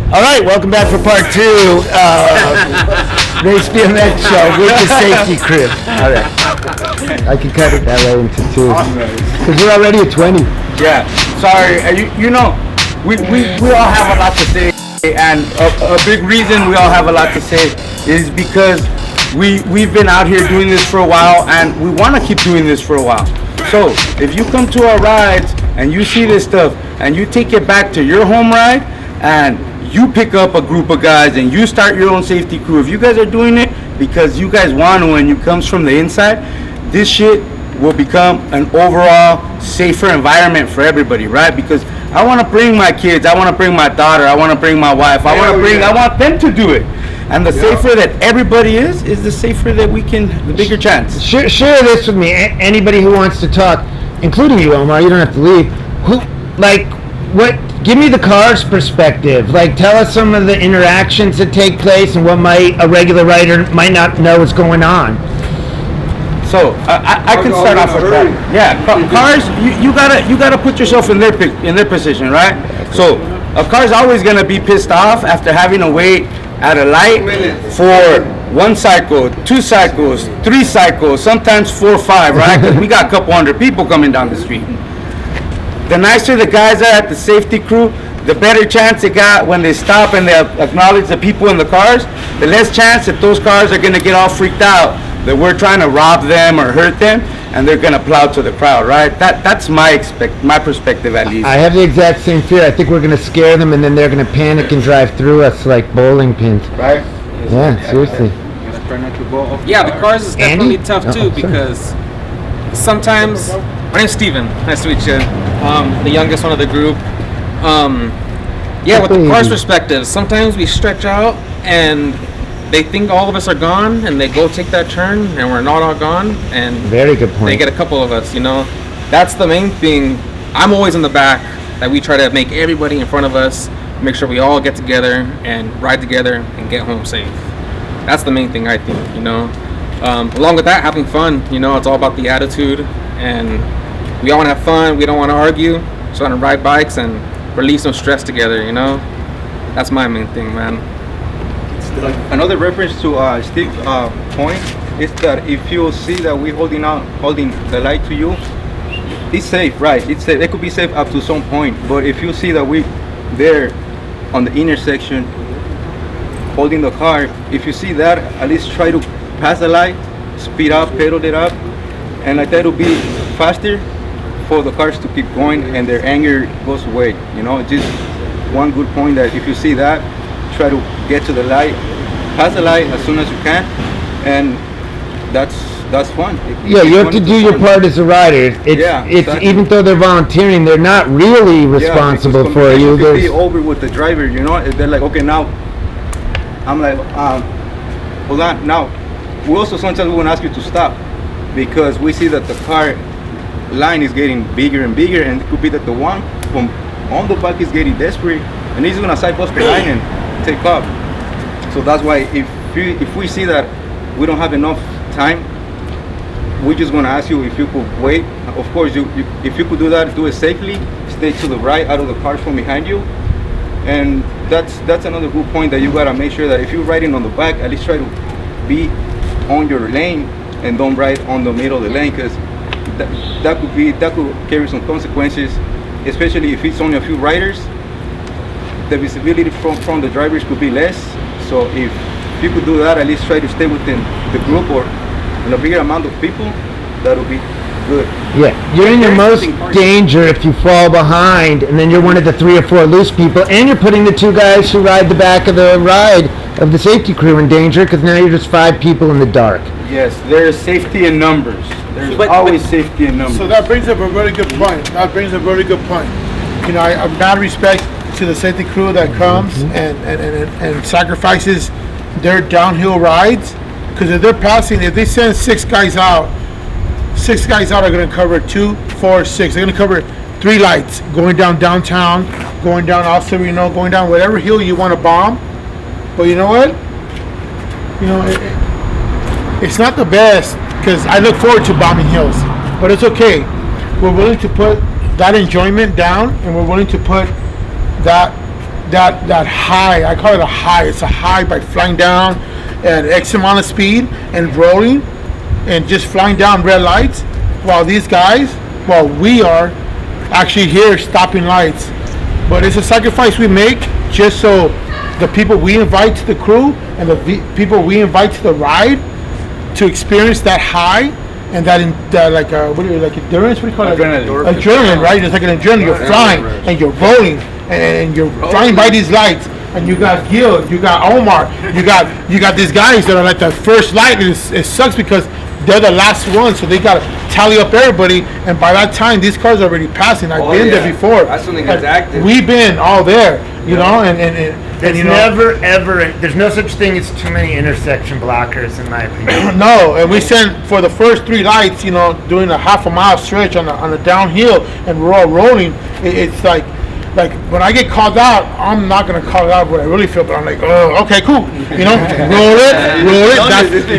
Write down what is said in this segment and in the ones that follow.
All right, welcome back for part 2. Race BMX show with the safety crew. All right. I can cut it that way into 2. Because we're already at 20. Yeah. Sorry. You know, we all have a lot to say. And a big reason we all have a lot to say is because we've been out here doing this for a while, and we want to keep doing this for a while. So if you come to our rides and you see this stuff and you take it back to your home ride and you pick up a group of guys and you start your own safety crew, if you guys are doing it because you guys want to and it comes from the inside, this shit will become an overall safer environment for everybody, right? Because I want to bring my kids, I want to bring my daughter, I want to bring my wife, I want them to do it. And the safer that everybody is the safer that we can, the bigger chance. Share this with me. Anybody who wants to talk, including you, Omar, you don't have to leave. Give me the car's perspective. Like, tell us some of the interactions that take place and what a regular rider might not know is going on. So I can start off with that. Yeah, cars. You gotta put yourself in their position, right? So a car's always gonna be pissed off after having to wait at a light for 1 cycle, 2 cycles, 3 cycles, sometimes 4 or 5, right? Because we got a couple hundred people coming down the street. The nicer the guys are at the safety crew, the better chance they got when they stop and they acknowledge the people in the cars, the less chance that those cars are going to get all freaked out that we're trying to rob them or hurt them, and they're going to plow to the crowd, right? That's my perspective, at least. I have the exact same fear. I think we're going to scare them, and then they're going to panic and drive through us like bowling pins. Right? Yeah, seriously. Yeah, the cars is definitely tough too, because sometimes... My name's Steven. Nice to meet you. The youngest one of the group. With the car's perspective, sometimes we stretch out and they think all of us are gone and they go take that turn and we're not all gone. And very good point. They get a couple of us, That's the main thing. I'm always in the back, that we try to make everybody in front of us, make sure we all get together and ride together and get home safe. That's the main thing, I think, Along with that, having fun, it's all about the attitude, and we all want to have fun. We don't want to argue. Just want to ride bikes and release some stress together, That's my main thing, man. Another reference to Steve's point is that if you see that we're holding the light to you, it's safe, right? It's safe. It could be safe up to some point, but if you see that we there on the intersection holding the car, if you see that, at least try to pass the light, speed up, pedal it up, and like that will be faster for the cars to keep going and their anger goes away. Just one good point, that if you see that, try to get to the light, pass the light as soon as you can, and that's fun. Yeah, you have to do your part as a rider. It's even though they're volunteering, they're not really responsible for you. Could be over with the driver, They're like, okay, now I'm like, hold on. Now we also sometimes want to ask you to stop, because we see that the car line is getting bigger and bigger, and it could be that the one from on the back is getting desperate and he's gonna side us behind and take off. So that's why if we see that we don't have enough time, we're just gonna ask you if you could wait. Of course, if you could do that, do it safely. Stay to the right, out of the cars from behind you. And that's another good point, that you gotta make sure that if you're riding on the back, at least try to be on your lane and don't ride on the middle of the lane, because that could carry some consequences, especially if it's only a few riders. The visibility from the drivers could be less. So if you could do that, at least try to stay within the group or in a bigger amount of people. That would be good. Yeah, you're in your most danger if you fall behind, and then you're one of the 3 or 4 loose people, and you're putting the 2 guys who ride the back of the ride of the safety crew in danger, because now you're just 5 people in the dark. Yes, there's safety in numbers. There's always safety in numbers. So that brings up a very good point. I have mad respect to the safety crew that comes and sacrifices their downhill rides, because if they're passing, if they send 6 guys out are going to cover 2, 4, 6. They're going to cover 3 lights going down downtown, going down Alcerino, going down whatever hill you want to bomb. But you know what? It's not the best, because I look forward to bombing hills, but it's okay. We're willing to put that enjoyment down, and we're willing to put that that high. I call it a high. It's a high by flying down at X amount of speed and rolling and just flying down red lights, while we are actually here stopping lights. But it's a sacrifice we make just so the people we invite to the crew and the people we invite to the ride to experience that high and that like endurance. What do you call it? Adrenaline, right? It's like an adrenaline. You're flying and you're rolling and you're flying by these lights. And you got Gil, you got Omar, you got these guys that are like the first light. And it sucks because they're the last one, so they gotta tally up everybody. And by that time, these cars are already passing. I've been there before. That's when it gets active. We've been all there, you know, and There's you know, never ever. There's no such thing as too many intersection blockers, in my opinion. no. And we sent for the first 3 lights, you know, doing a half a mile stretch on a downhill, and we're all rolling. It's like when I get called out, I'm not gonna call it out what I really feel, but I'm like, oh, okay, cool, you know, roll it.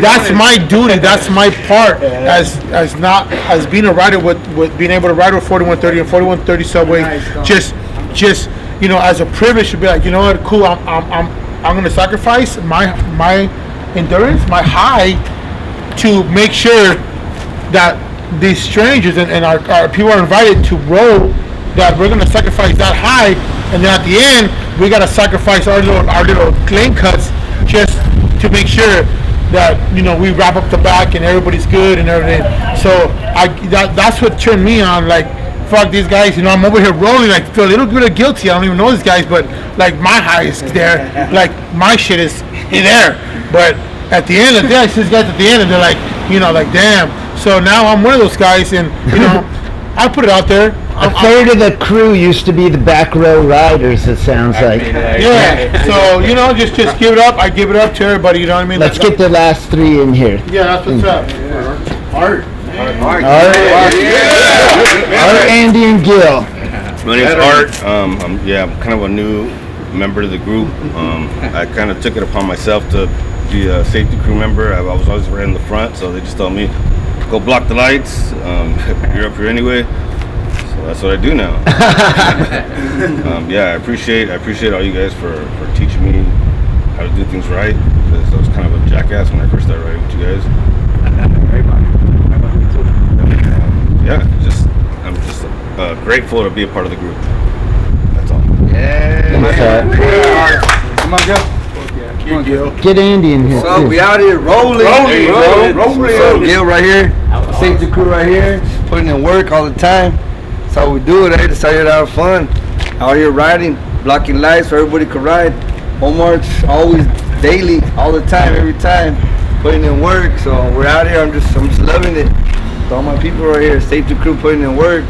That's my duty. That's my part as being a rider with being able to ride with 4130 and 4130 subway. Just you know, as a privilege to be like, you know what, cool. I'm gonna sacrifice my endurance, my high, to make sure that these strangers and our people are invited to roll. That we're gonna sacrifice that high, and then at the end we gotta sacrifice our little lane cuts just to make sure that, you know, we wrap up the back and everybody's good and everything. So that's what turned me on. Like, fuck these guys, you know, I'm over here rolling. Like, feel a little bit of guilty. I don't even know these guys, but like my high is there, like my shit is in there. But at the end of the day, I see these guys at the end, and they're like, you know, like, damn. So now I'm one of those guys, and you know. I put it out there. A third of the crew used to be the back row riders, it sounds like. Yeah. So, you know, just give it up. I give it up to everybody, you know what I mean? Let's get the last 3 in here. Yeah, that's what's up. Art, Andy, and Gil. My name's Art. I'm kind of a new member of the group. I kind of took it upon myself to be a safety crew member. I was always right in the front, so they just told me, go block the lights. You're up here anyway, so that's what I do now. I appreciate all you guys for teaching me how to do things right, because I was kind of a jackass when I first started riding with you guys. I'm just grateful to be a part of the group. That's all. Come on, Gil. Get Andy in here. So we out here rolling. So Gil right here, safety crew right here, putting in work all the time. That's how we do it. Decided to have fun. Out here riding, blocking lights so everybody can ride. Homeworks always daily, all the time, every time, putting in work. So we're out here. I'm just loving it. With all my people right here, safety crew putting in work.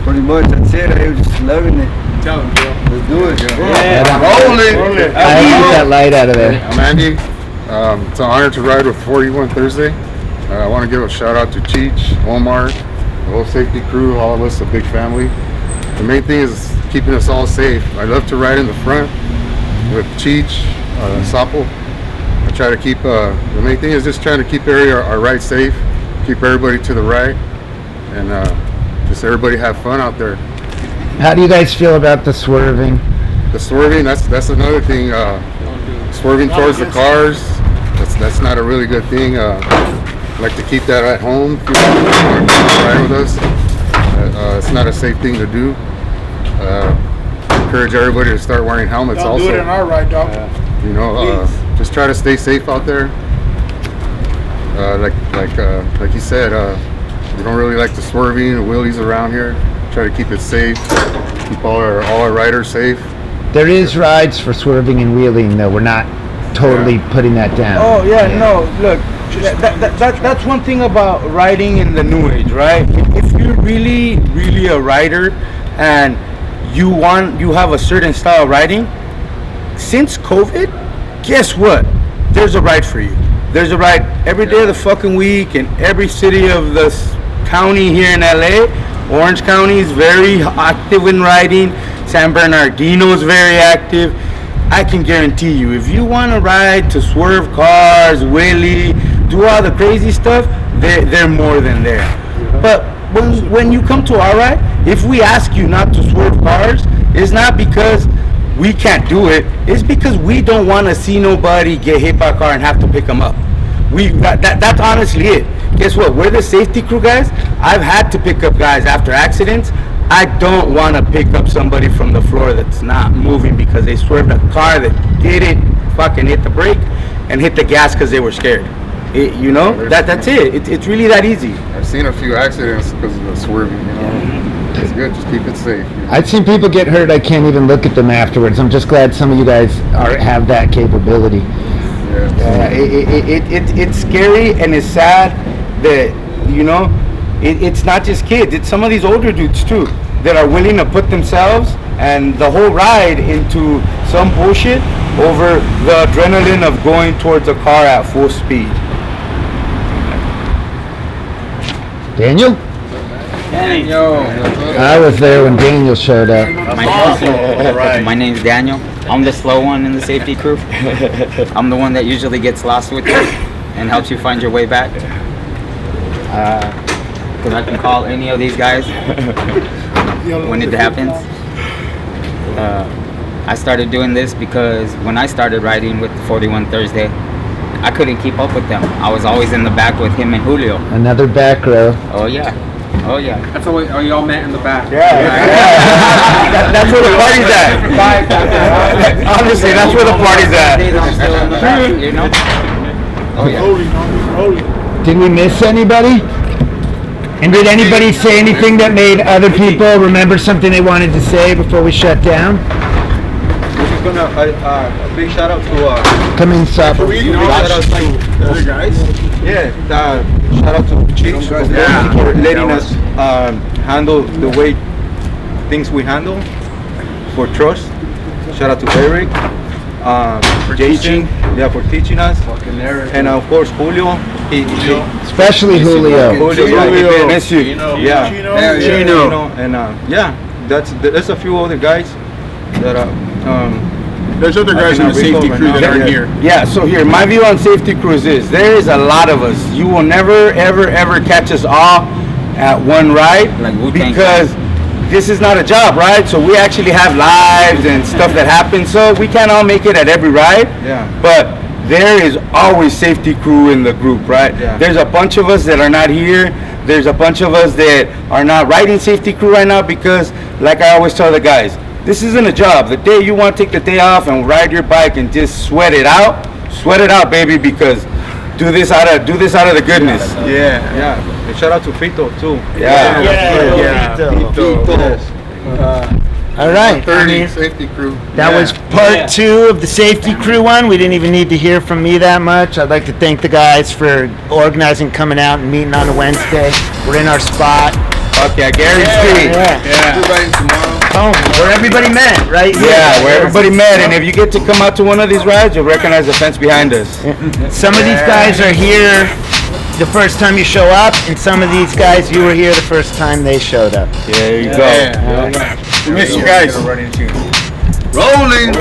Pretty much, that's it. I'm just loving it. Let's do it. Rolling. I get that light out of there. I'm Andy. It's an honor to ride with 4130. I want to give a shout out to Cheech, Omar, the whole safety crew, all of us, a big family. The main thing is keeping us all safe. I love to ride in the front with Cheech, Sapo. I try to keep, the main thing is just trying to keep our ride safe, keep everybody to the right, and just everybody have fun out there. How do you guys feel about the swerving? The swerving, that's another thing. Swerving towards the cars, that's not a really good thing. I like to keep that at home. If you want to ride with us, it's not a safe thing to do. Encourage everybody to start wearing helmets. Don't also do it in our ride, dog. You know, just try to stay safe out there. Like you said, we don't really like the swerving or wheelies around here. Try to keep it safe, keep all our riders safe. There is rides for swerving and wheeling, though. We're not totally putting that down. Oh yeah, no. Look, that's one thing about riding in the new age, right? If you're really a rider and you have a certain style of riding, since COVID, guess what? There's a ride for you. There's a ride every day of the fucking week in every city of the county here in LA. Orange County is very active in riding. San Bernardino is very active. I can guarantee you, if you want to ride to swerve cars, wheelie, do all the crazy stuff, they're more than there. But when you come to our ride, if we ask you not to swerve cars, it's not because we can't do it, is because we don't want to see nobody get hit by a car and have to pick them up. That's honestly it. Guess what? We're the safety crew guys. I've had to pick up guys after accidents. I don't want to pick up somebody from the floor that's not moving because they swerved a car that didn't fucking hit the brake and hit the gas because they were scared. That's it. It's really that easy. I've seen a few accidents because of the swerving, you know. It's good, just keep it safe. You know? I've seen people get hurt, I can't even look at them afterwards. I'm just glad some of you guys have that capability. Yeah. It's scary and it's sad that, it's not just kids, it's some of these older dudes too that are willing to put themselves and the whole ride into some bullshit over the adrenaline of going towards a car at full speed. Daniel? I was there when Daniel showed up. My name's Daniel. I'm the slow one in the safety crew. I'm the one that usually gets lost with you and helps you find your way back. Because I can call any of these guys when it happens. I started doing this because when I started riding with the 41 Thursday, I couldn't keep up with them. I was always in the back with him and Julio. Another back row. Oh yeah. That's how you all met in the back. That's where the party's at. Honestly, that's where the party's at. I'm still in the back, you know? Oh yeah. Did we miss anybody? And did anybody say anything that made other people remember something they wanted to say before we shut down? We're just gonna a big shout out to Come in, stop. shout out to the other guys. Yeah, shout out to Chiefs for letting us handle the way things we handle for trust. Shout out to Eric, for Jason, for teaching us, and of course Julio. Especially Julio. Julio, miss you. Chino, and that's a few other guys that There's other guys in the safety crew that aren't here. Yeah, so here, my view on safety crews is there is a lot of us. You will never, ever catch us all at one ride because this is not a job, right? So we actually have lives and stuff that happens, so we can't all make it at every ride. Yeah. But there is always safety crew in the group, right? Yeah. There's a bunch of us that are not here. There's a bunch of us that are not riding safety crew right now because, like I always tell the guys, this isn't a job. The day you want to take the day off and ride your bike and just sweat it out, baby, because do this out of the goodness. Yeah. And shout out to Fito too. All right. 30 safety crew. That was part 2 of the safety crew one. We didn't even need to hear from me that much. I'd like to thank the guys for organizing, coming out and meeting on a Wednesday. We're in our spot. Fuck yeah, Gary Street. Oh, where everybody met, right? Yeah, where everybody met. And if you get to come out to one of these rides, you'll recognize the fence behind us. Some of these guys are here the first time you show up, and some of these guys, you were here the first time they showed up. There you go. We miss you guys. Rolling.